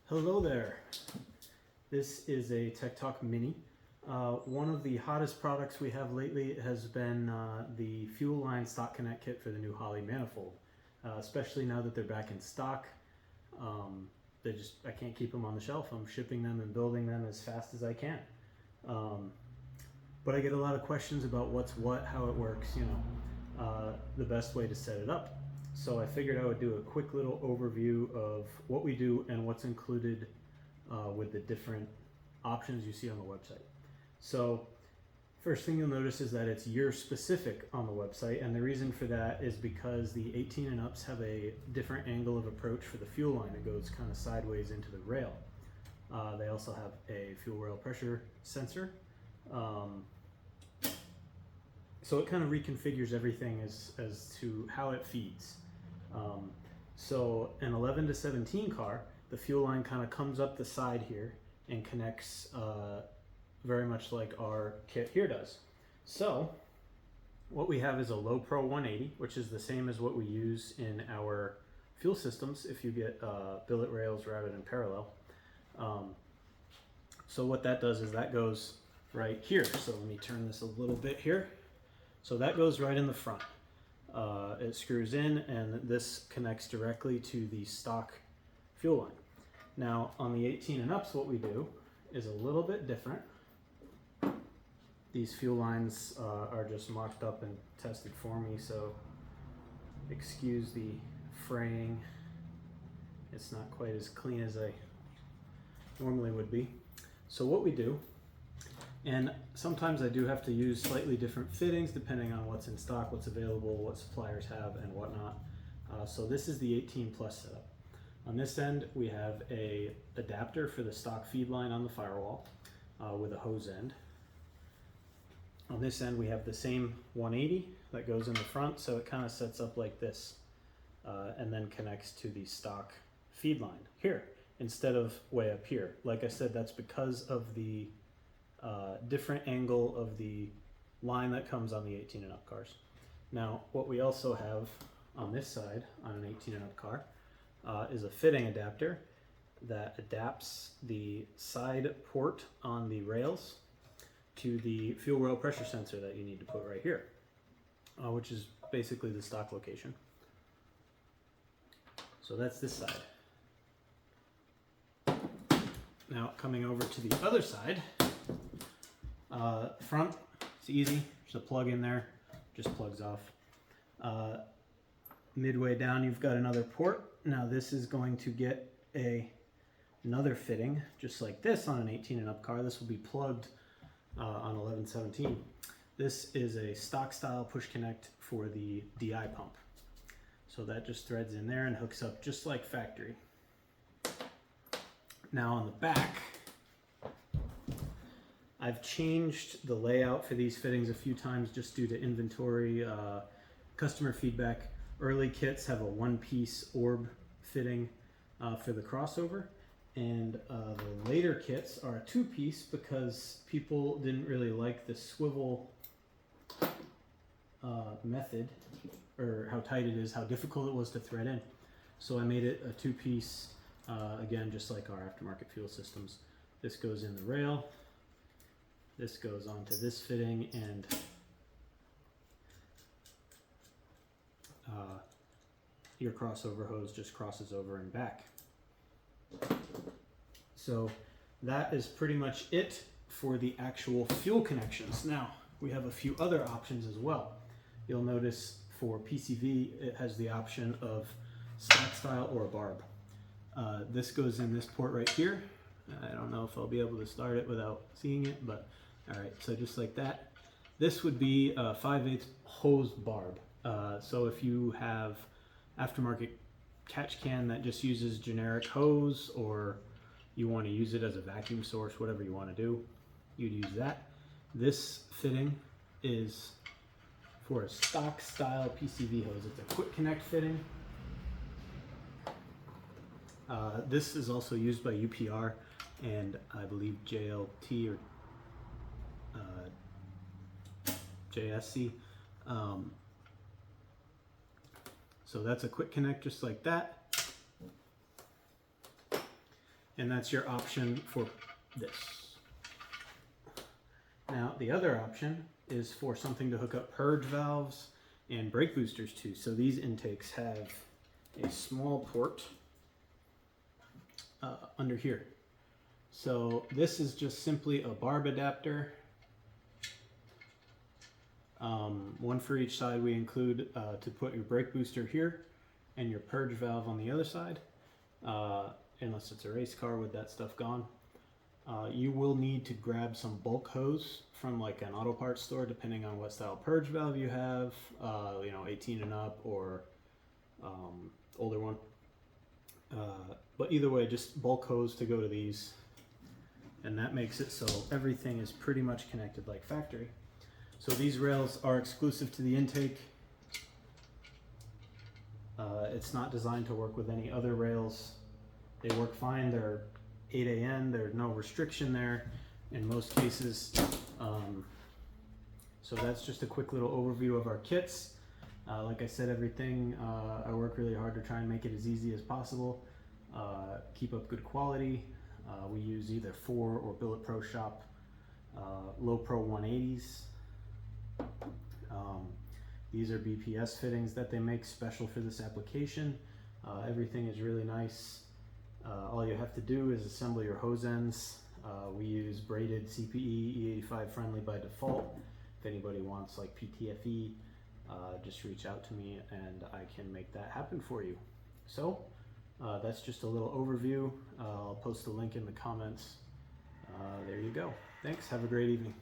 Hello there. This is a Tech Talk Mini. One of the hottest products we have lately has been the fuel line stock connect kit for the new Holley manifold. Especially now that they're back in stock. I can't keep them on the shelf. I'm shipping them and building them as fast as I can. But I get a lot of questions about what's what, how it works, the best way to set it up. So I figured I would do a quick little overview of what we do and what's included with the different options you see on the website. So first thing you'll notice is that it's year specific on the website, and the reason for that is because the 18 and ups have a different angle of approach for the fuel line. It goes kind of sideways into the rail. They also have a fuel rail pressure sensor. So it kind of reconfigures everything as to how it feeds. So an 11 to 17 car, the fuel line kind of comes up the side here and connects very much like our kit here does. So what we have is a low pro 180, which is the same as what we use in our fuel systems if you get billet rails routed in parallel. So what that does is that goes right here. So let me turn this a little bit here. So that goes right in the front. It screws in, and this connects directly to the stock fuel line. Now on the 18 and ups, what we do is a little bit different. These fuel lines are just mocked up and tested for me, so excuse the fraying. It's not quite as clean as I normally would be. So what we do, and sometimes I do have to use slightly different fittings depending on what's in stock, what's available, what suppliers have, and whatnot. So this is the 18 plus setup. On this end, we have a adapter for the stock feed line on the firewall with a hose end. On this end, we have the same 180 that goes in the front, so it kind of sets up like this and then connects to the stock feed line here instead of way up here. Like I said, that's because of the different angle of the line that comes on the 18 and up cars. Now, what we also have on this side on an 18 and up car is a fitting adapter that adapts the side port on the rails to the fuel rail pressure sensor that you need to put right here, which is basically the stock location. So that's this side. Now coming over to the other side, front, it's easy, just a plug in there, just plugs off. Midway down you've got another port. Now this is going to get another fitting just like this on an 18 and up car. This will be plugged on 1117. This is a stock style push connect for the DI pump. So that just threads in there and hooks up just like factory. Now on the back, I've changed the layout for these fittings a few times just due to inventory, customer feedback. Early kits have a one-piece orb fitting for the crossover, and the later kits are a two-piece because people didn't really like the swivel method, or how tight it is, how difficult it was to thread in. So I made it a two-piece, again, just like our aftermarket fuel systems. This goes in the rail, this goes onto this fitting, and your crossover hose just crosses over and back. So that is pretty much it for the actual fuel connections. Now we have a few other options as well. You'll notice for PCV it has the option of stock style or a barb. This goes in this port right here. I don't know if I'll be able to start it without seeing it, but all right, so just like that. This would be a 5/8 hose barb. So if you have aftermarket catch can that just uses generic hose, or you want to use it as a vacuum source, whatever you want to do, you'd use that. This fitting is for a stock style PCV hose. It's a quick connect fitting. This is also used by UPR and I believe JLT or JSC. So that's a quick connect just like that. and that's your option for this. Now, the other option is for something to hook up purge valves and brake boosters to. So these intakes have a small port under here. So this is just simply a barb adapter. One for each side. We include to put your brake booster here and your purge valve on the other side, unless it's a race car with that stuff gone. You will need to grab some bulk hose from like an auto parts store, depending on what style purge valve you have, 18 and up or older one. But either way, just bulk hose to go to these, and that makes it so everything is pretty much connected like factory. So these rails are exclusive to the intake. It's not designed to work with any other rails. They work fine. They're 8AN. There's no restriction there in most cases. So that's just a quick little overview of our kits. Like I said, everything, I work really hard to try and make it as easy as possible. Keep up good quality. We use either 4 or Billet Pro Shop Low Pro 180s. These are BPS fittings that they make special for this application. Everything is really nice. All you have to do is assemble your hose ends. We use braided CPE E85 friendly by default. If anybody wants like PTFE, just reach out to me and I can make that happen for you. So that's just a little overview. I'll post a link in the comments. There you go. Thanks. Have a great evening.